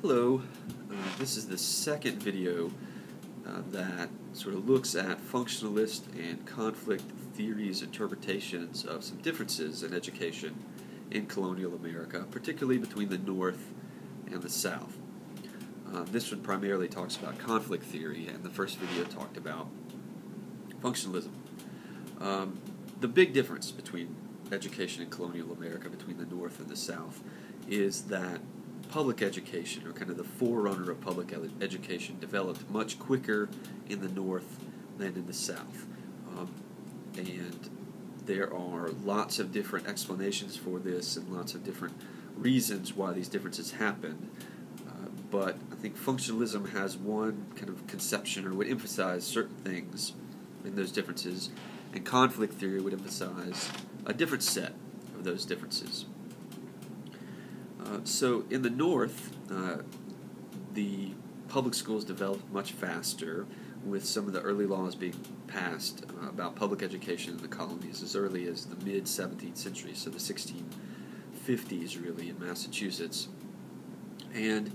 Hello, this is the second video that sort of looks at functionalist and conflict theories, interpretations of some differences in education in colonial America, particularly between the North and the South. This one primarily talks about conflict theory, and the first video talked about functionalism. The big difference between education in colonial America, between the North and the South, is that public education, or kind of the forerunner of public education, developed much quicker in the North than in the South. And there are lots of different explanations for this and lots of different reasons why these differences happened. But I think functionalism has one kind of conception, or would emphasize certain things in those differences, and conflict theory would emphasize a different set of those differences. So in the North, the public schools developed much faster, with some of the early laws being passed about public education in the colonies as early as the mid-17th century, so the 1650s really in Massachusetts. And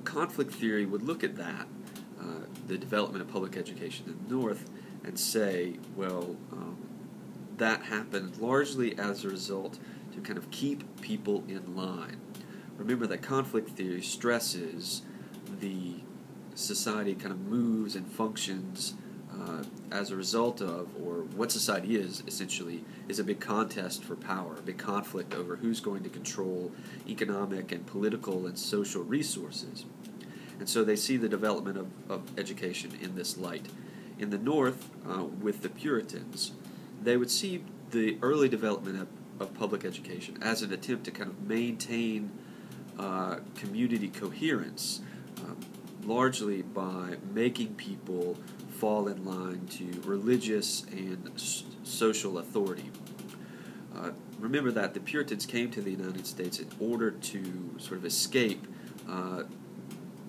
conflict theory would look at that, the development of public education in the North, and say, well, that happened largely as a result to kind of keep people in line. Remember that conflict theory stresses the society kind of moves and functions as a result of, or what society is, essentially, is a big contest for power, a big conflict over who's going to control economic and political and social resources. And so they see the development of education in this light. In the North, with the Puritans, they would see the early development of public education as an attempt to kind of maintain community coherence, largely by making people fall in line to religious and social authority. Remember that the Puritans came to the United States in order to sort of escape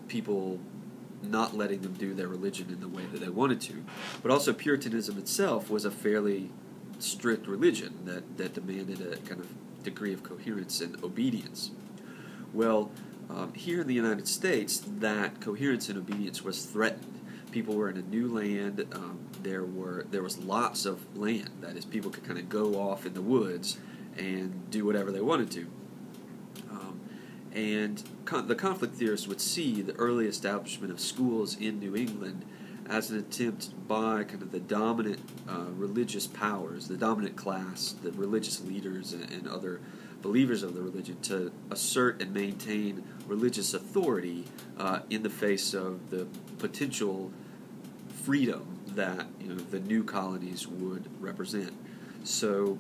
people not letting them do their religion in the way that they wanted to. But also Puritanism itself was a fairly strict religion that demanded a kind of degree of coherence and obedience. Well, here in the United States, that coherence and obedience was threatened. People were in a new land. There was lots of land. That is, people could kind of go off in the woods and do whatever they wanted to. And the conflict theorists would see the early establishment of schools in New England as an attempt by kind of the dominant religious powers, the dominant class, the religious leaders and other believers of the religion, to assert and maintain religious authority in the face of the potential freedom that the new colonies would represent. So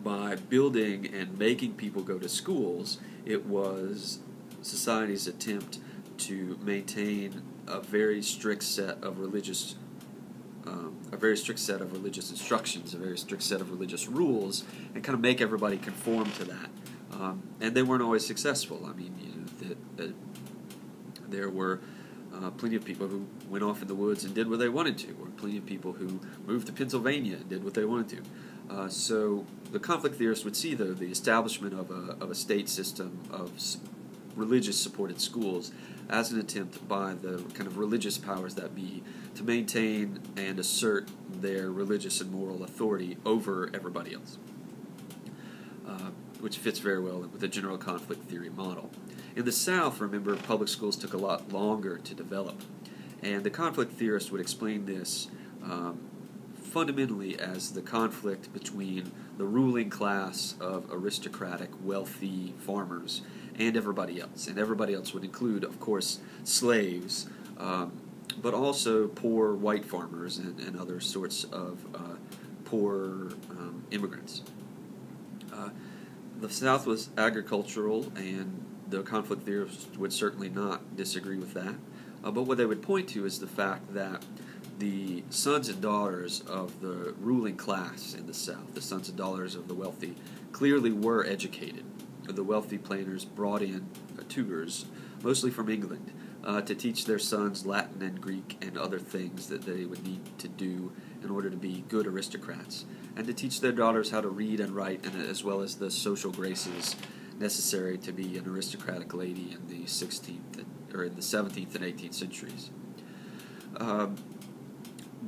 by building and making people go to schools, it was society's attempt to maintain a very strict set of religious instructions, a very strict set of religious rules, and kind of make everybody conform to that. And they weren't always successful. I mean, there were plenty of people who went off in the woods and did what they wanted to, or plenty of people who moved to Pennsylvania and did what they wanted to. So the conflict theorists would see, though, the establishment of a state system of religious-supported schools as an attempt by the kind of religious powers that be to maintain and assert their religious and moral authority over everybody else, which fits very well with the general conflict theory model. In the South, remember, public schools took a lot longer to develop, and the conflict theorists would explain this fundamentally as the conflict between the ruling class of aristocratic, wealthy farmers and everybody else. And everybody else would include, of course, slaves, but also poor white farmers and other sorts of poor immigrants. The South was agricultural, and the conflict theorists would certainly not disagree with that. But what they would point to is the fact that the sons and daughters of the ruling class in the South, the sons and daughters of the wealthy, clearly were educated. The wealthy planters brought in tutors, mostly from England, to teach their sons Latin and Greek and other things that they would need to do in order to be good aristocrats, and to teach their daughters how to read and write, and as well as the social graces necessary to be an aristocratic lady in the 16th or in the 17th and 18th centuries.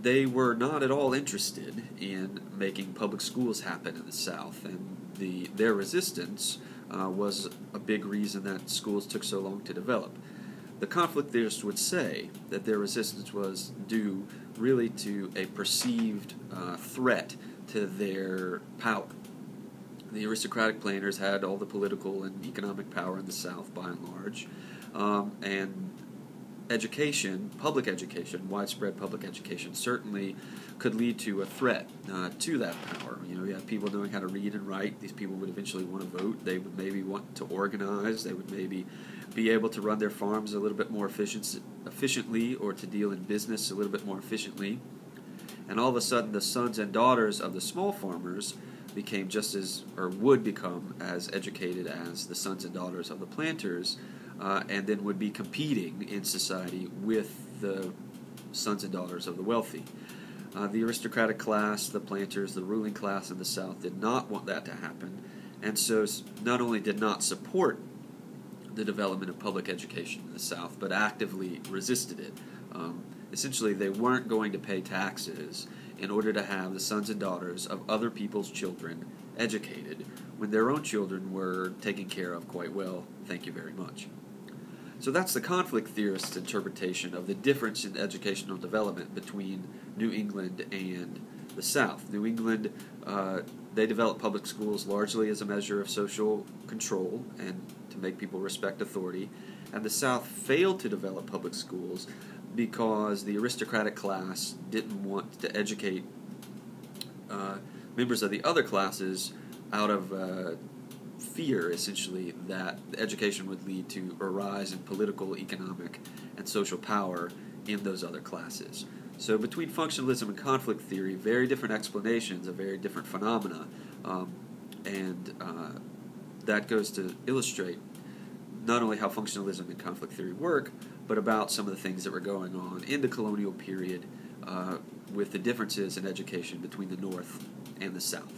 They were not at all interested in making public schools happen in the South, and their resistance was a big reason that schools took so long to develop. The conflict theorists would say that their resistance was due really to a perceived threat to their power. The aristocratic planters had all the political and economic power in the South by and large, and education, public education, widespread public education, certainly could lead to a threat to that power. You have people knowing how to read and write. These people would eventually want to vote. They would maybe want to organize. They would maybe be able to run their farms a little bit more efficiently, or to deal in business a little bit more efficiently. And all of a sudden, the sons and daughters of the small farmers became just as, or would become as educated as the sons and daughters of the planters, and then would be competing in society with the sons and daughters of the wealthy. The aristocratic class, the planters, the ruling class in the South did not want that to happen, and so not only did not support the development of public education in the South, but actively resisted it. Essentially, they weren't going to pay taxes in order to have the sons and daughters of other people's children educated when their own children were taken care of quite well, thank you very much. So that's the conflict theorist's interpretation of the difference in educational development between New England and the South. New England, they developed public schools largely as a measure of social control and to make people respect authority, and the South failed to develop public schools because the aristocratic class didn't want to educate members of the other classes out of fear, essentially, that education would lead to a rise in political, economic, and social power in those other classes. So between functionalism and conflict theory, very different explanations of very different phenomena, and that goes to illustrate not only how functionalism and conflict theory work, but about some of the things that were going on in the colonial period with the differences in education between the North and the South.